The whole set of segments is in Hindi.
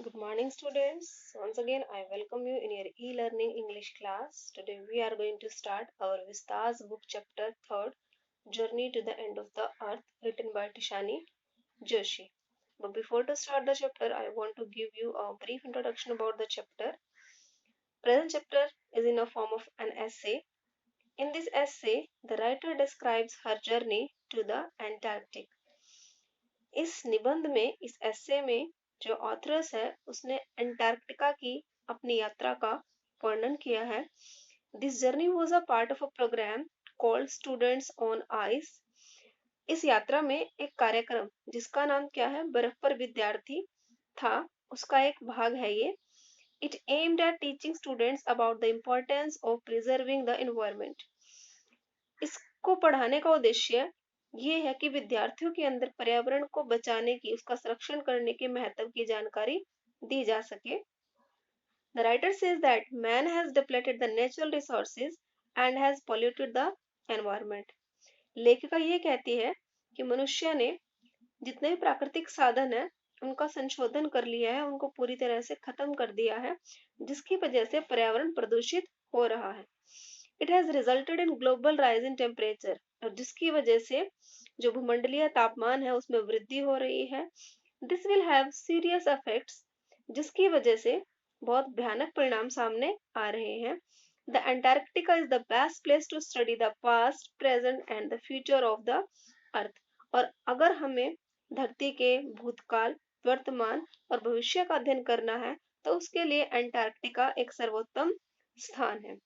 Good morning, students. Once again, I welcome you in your e-learning English class. Today, we are going to start our Vistas book chapter 3rd, Journey to the End of the Earth, written by Tishani Joshi. But before to start the chapter, I want to give you a brief introduction about the chapter. Present chapter is in a form of an essay. In this essay, the writer describes her journey to the Antarctic. इस निबंध में इस एस्से में जो ऑथरस है उसने अंटार्कटिका की अपनी यात्रा का वर्णन किया है. This journey was a part of a programme called students on ice. इस यात्रा में एक कार्यक्रम जिसका नाम क्या है, बर्फ पर विद्यार्थी था, उसका एक भाग है ये. It aimed at teaching students about the importance of preserving the environment. इसको पढ़ाने का उद्देश्य ये है कि विद्यार्थियों के अंदर पर्यावरण को बचाने की, उसका संरक्षण करने के महत्व की जानकारी दी जा सके. The writer says that man has depleted the natural resources and has polluted the environment. लेखिका ये कहती है कि मनुष्य ने जितने भी प्राकृतिक साधन है उनका संशोधन कर लिया है, उनको पूरी तरह से खत्म कर दिया है, जिसकी वजह से पर्यावरण प्रदूषित हो रहा है. It has resulted in global rise in temperature, और जिसकी वजह से जो भूमंडलीय तापमान है उसमें वृद्धि हो रही है. This will have serious effects, जिसकी वजह से बहुत भयानक परिणाम सामने आ रहे हैं. The Antarctica is the best place to study the past, present and the future of the earth. और अगर हमें धरती के भूतकाल, वर्तमान और भविष्य का अध्ययन करना है तो उसके लिए अंटार्कटिका एक सर्वोत्तम स्थान है.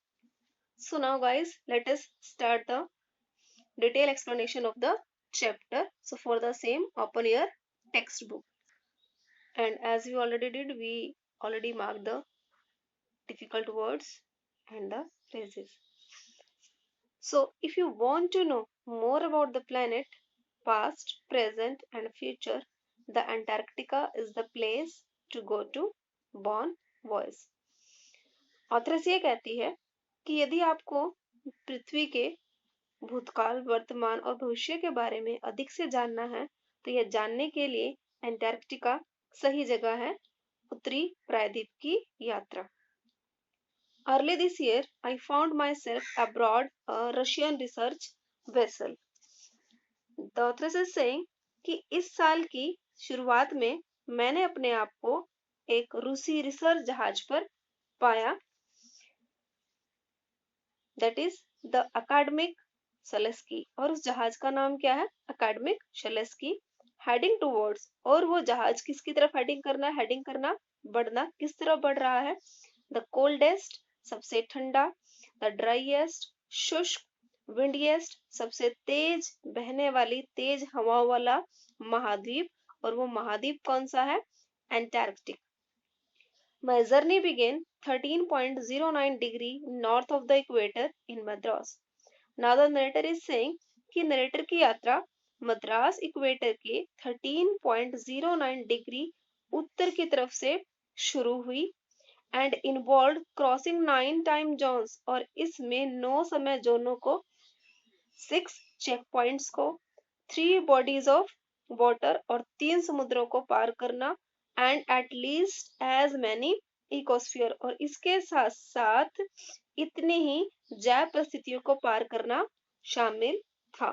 So now guys, let us start the detailed explanation of the chapter. So for the same, open your textbook. And as we already did, we already marked the difficult words and the phrases. So if you want to know more about the planet, past, present and future, the Antarctica is the place to go to. Bon voyage. ऑथरस ये कहती है कि यदि आपको पृथ्वी के भूतकाल, वर्तमान और भविष्य के बारे में अधिक से जानना है तो यह जानने के लिए अंटार्कटिका सही जगह है. उत्तरी प्रायद्वीप की यात्रा. Early this year, I found myself aboard a Russian research vessel. The author is saying कि इस साल की शुरुआत में मैंने अपने आप को एक रूसी रिसर्च जहाज पर पाया. That is the academic Shalsky. और उस जहाज का नाम क्या है, academic Shalsky. हेडिंग टूवर्ड्स, और वो जहाज किसकी तरफ हेडिंग करना है, हेडिंग करना, बढ़ना, किस तरफ बढ़ रहा है. द कोल्डेस्ट, सबसे ठंडा. द ड्राइएस्ट, शुष्क. विंडिएस्ट, सबसे तेज बहने वाली, तेज हवाओं वाला महाद्वीप. और वो महाद्वीप कौन सा है, Antarctic. My journey began 13.09 degree north of the equator in Madras. Now the narrator is saying कि नरेटर की यात्रा मद्रास इक्वेटर के 13.09 डिग्री उत्तर की तरफ से शुरू हुई and involve crossing 9 time zones, और इसमें 9 समय जोनों को, 6 चेक पॉइंट्स को, 3 बॉडीज ऑफ वाटर और 3 समुद्रों को पार करना and at least as many ecosphere, और इसके साथ साथ इतनी ही जैव परिस्थितियों को पार करना शामिल था.